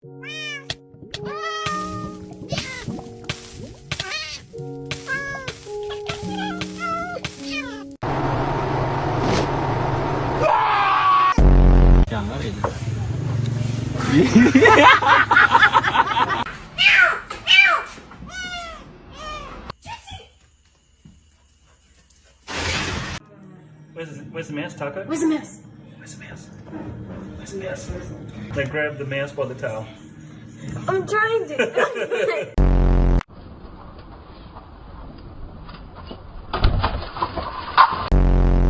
Jangan rin. Where's the mouse, Taco? Where's the mouse? Where's the mouse? Where's the mouse? They grabbed the mouse by the tail. I'm trying to.